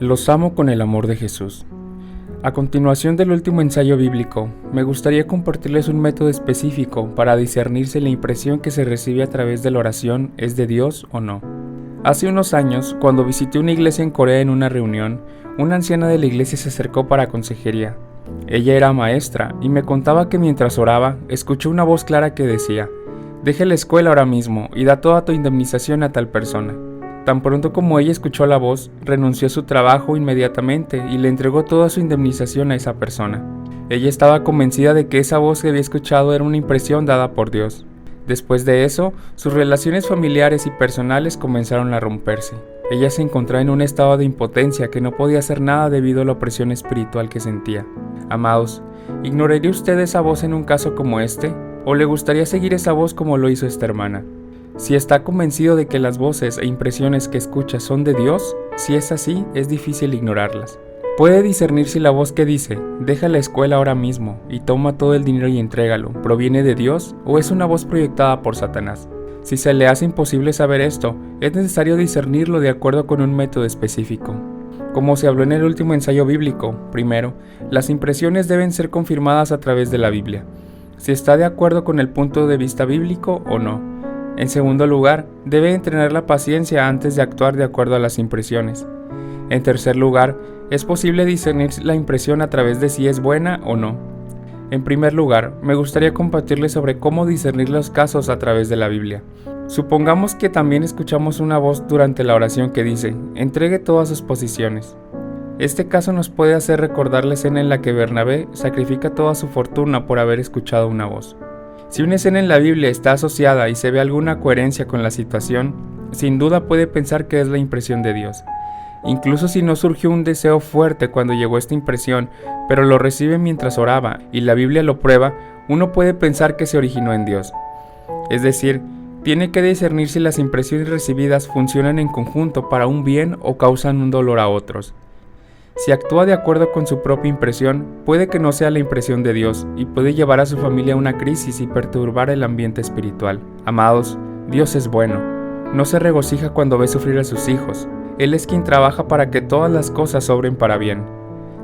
Los amo con el amor de Jesús. A continuación del último ensayo bíblico, me gustaría compartirles un método específico para discernir si la impresión que se recibe a través de la oración es de Dios o no. Hace unos años, cuando visité una iglesia en Corea en una reunión, una anciana de la iglesia se acercó para consejería. Ella era maestra y me contaba que mientras oraba, escuchó una voz clara que decía: «Deja la escuela ahora mismo y da toda tu indemnización a tal persona». Tan pronto como ella escuchó la voz, renunció a su trabajo inmediatamente y le entregó toda su indemnización a esa persona. Ella estaba convencida de que esa voz que había escuchado era una impresión dada por Dios. Después de eso, sus relaciones familiares y personales comenzaron a romperse. Ella se encontraba en un estado de impotencia que no podía hacer nada debido a la opresión espiritual que sentía. Amados, ¿ignoraría usted esa voz en un caso como este? ¿O le gustaría seguir esa voz como lo hizo esta hermana? Si está convencido de que las voces e impresiones que escucha son de Dios, si es así, es difícil ignorarlas. Puede discernir si la voz que dice, «Deja la escuela ahora mismo y toma todo el dinero y entrégalo», proviene de Dios o es una voz proyectada por Satanás. Si se le hace imposible saber esto, es necesario discernirlo de acuerdo con un método específico. Como se habló en el último ensayo bíblico, primero, las impresiones deben ser confirmadas a través de la Biblia, si está de acuerdo con el punto de vista bíblico o no. En segundo lugar, debe entrenar la paciencia antes de actuar de acuerdo a las impresiones. En tercer lugar, es posible discernir la impresión a través de si es buena o no. En primer lugar, me gustaría compartirles sobre cómo discernir los casos a través de la Biblia. Supongamos que también escuchamos una voz durante la oración que dice, «Entregue todas sus posesiones». Este caso nos puede hacer recordar la escena en la que Bernabé sacrifica toda su fortuna por haber escuchado una voz. Si una escena en la Biblia está asociada y se ve alguna coherencia con la situación, sin duda puede pensar que es la impresión de Dios. Incluso si no surgió un deseo fuerte cuando llegó esta impresión, pero lo recibe mientras oraba y la Biblia lo prueba, uno puede pensar que se originó en Dios. Es decir, tiene que discernir si las impresiones recibidas funcionan en conjunto para un bien o causan un dolor a otros. Si actúa de acuerdo con su propia impresión, puede que no sea la impresión de Dios y puede llevar a su familia a una crisis y perturbar el ambiente espiritual. Amados, Dios es bueno. No se regocija cuando ve sufrir a sus hijos. Él es quien trabaja para que todas las cosas obren para bien.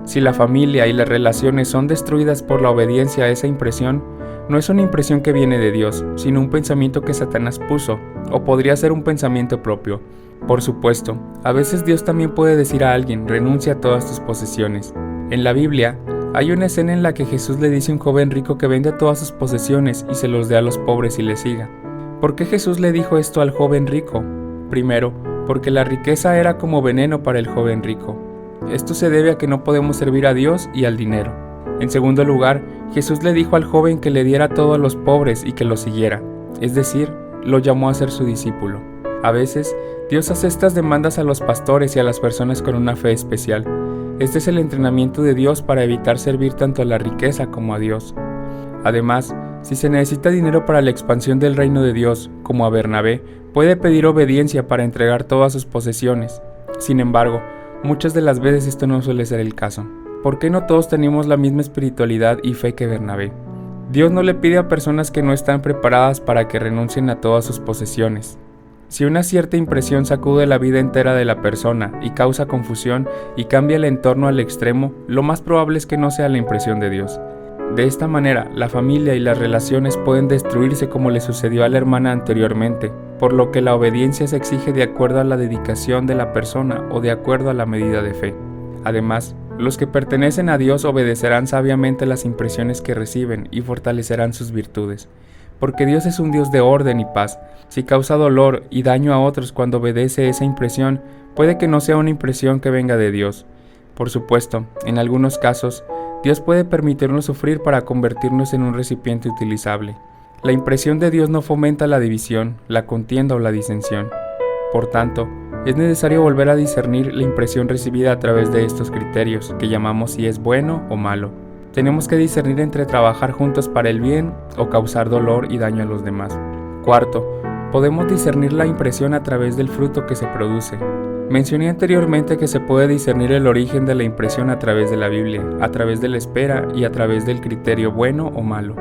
Si la familia y las relaciones son destruidas por la obediencia a esa impresión, no es una impresión que viene de Dios, sino un pensamiento que Satanás puso, o podría ser un pensamiento propio. Por supuesto, a veces Dios también puede decir a alguien, renuncia a todas tus posesiones. En la Biblia, hay una escena en la que Jesús le dice a un joven rico que vende todas sus posesiones y se los dé a los pobres y le siga. ¿Por qué Jesús le dijo esto al joven rico? Primero, porque la riqueza era como veneno para el joven rico. Esto se debe a que no podemos servir a Dios y al dinero. En segundo lugar, Jesús le dijo al joven que le diera todo a los pobres y que lo siguiera, es decir, lo llamó a ser su discípulo. A veces, Dios hace estas demandas a los pastores y a las personas con una fe especial. Este es el entrenamiento de Dios para evitar servir tanto a la riqueza como a Dios. Además, si se necesita dinero para la expansión del reino de Dios, como a Bernabé, puede pedir obediencia para entregar todas sus posesiones. Sin embargo, muchas de las veces esto no suele ser el caso. ¿Por qué no todos tenemos la misma espiritualidad y fe que Bernabé? Dios no le pide a personas que no están preparadas para que renuncien a todas sus posesiones. Si una cierta impresión sacude la vida entera de la persona y causa confusión y cambia el entorno al extremo, lo más probable es que no sea la impresión de Dios. De esta manera, la familia y las relaciones pueden destruirse como le sucedió a la hermana anteriormente, por lo que la obediencia se exige de acuerdo a la dedicación de la persona o de acuerdo a la medida de fe. Además, los que pertenecen a Dios obedecerán sabiamente las impresiones que reciben y fortalecerán sus virtudes. Porque Dios es un Dios de orden y paz. Si causa dolor y daño a otros cuando obedece esa impresión, puede que no sea una impresión que venga de Dios. Por supuesto, en algunos casos, Dios puede permitirnos sufrir para convertirnos en un recipiente utilizable. La impresión de Dios no fomenta la división, la contienda o la disensión. Por tanto, es necesario volver a discernir la impresión recibida a través de estos criterios, que llamamos si es bueno o malo. Tenemos que discernir entre trabajar juntos para el bien o causar dolor y daño a los demás. Cuarto, podemos discernir la impresión a través del fruto que se produce. Mencioné anteriormente que se puede discernir el origen de la impresión a través de la Biblia, a través de la espera y a través del criterio bueno o malo.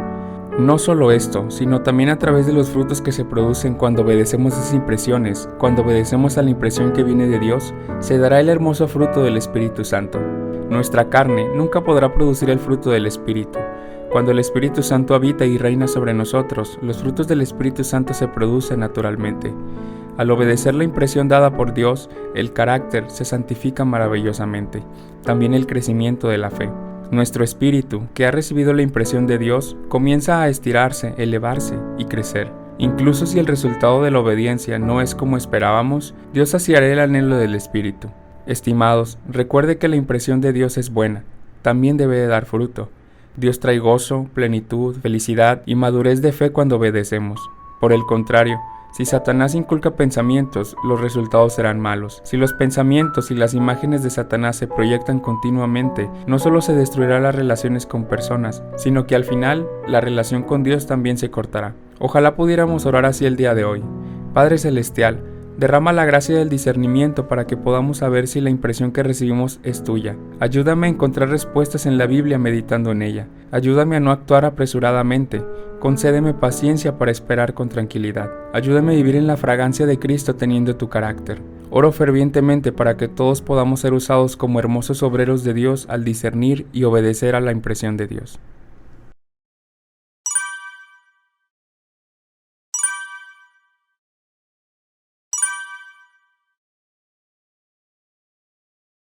No solo esto, sino también a través de los frutos que se producen cuando obedecemos esas impresiones, cuando obedecemos a la impresión que viene de Dios, se dará el hermoso fruto del Espíritu Santo. Nuestra carne nunca podrá producir el fruto del Espíritu. Cuando el Espíritu Santo habita y reina sobre nosotros, los frutos del Espíritu Santo se producen naturalmente. Al obedecer la impresión dada por Dios, el carácter se santifica maravillosamente, también el crecimiento de la fe. Nuestro espíritu, que ha recibido la impresión de Dios, comienza a estirarse, elevarse y crecer. Incluso si el resultado de la obediencia no es como esperábamos, Dios saciará el anhelo del espíritu. Estimados, recuerde que la impresión de Dios es buena, también debe de dar fruto. Dios trae gozo, plenitud, felicidad y madurez de fe cuando obedecemos. Por el contrario, si Satanás inculca pensamientos, los resultados serán malos. Si los pensamientos y las imágenes de Satanás se proyectan continuamente, no solo se destruirán las relaciones con personas, sino que al final, la relación con Dios también se cortará. Ojalá pudiéramos orar así el día de hoy. Padre Celestial, derrama la gracia del discernimiento para que podamos saber si la impresión que recibimos es tuya. Ayúdame a encontrar respuestas en la Biblia meditando en ella. Ayúdame a no actuar apresuradamente. Concédeme paciencia para esperar con tranquilidad. Ayúdame a vivir en la fragancia de Cristo teniendo tu carácter. Oro fervientemente para que todos podamos ser usados como hermosos obreros de Dios al discernir y obedecer a la impresión de Dios.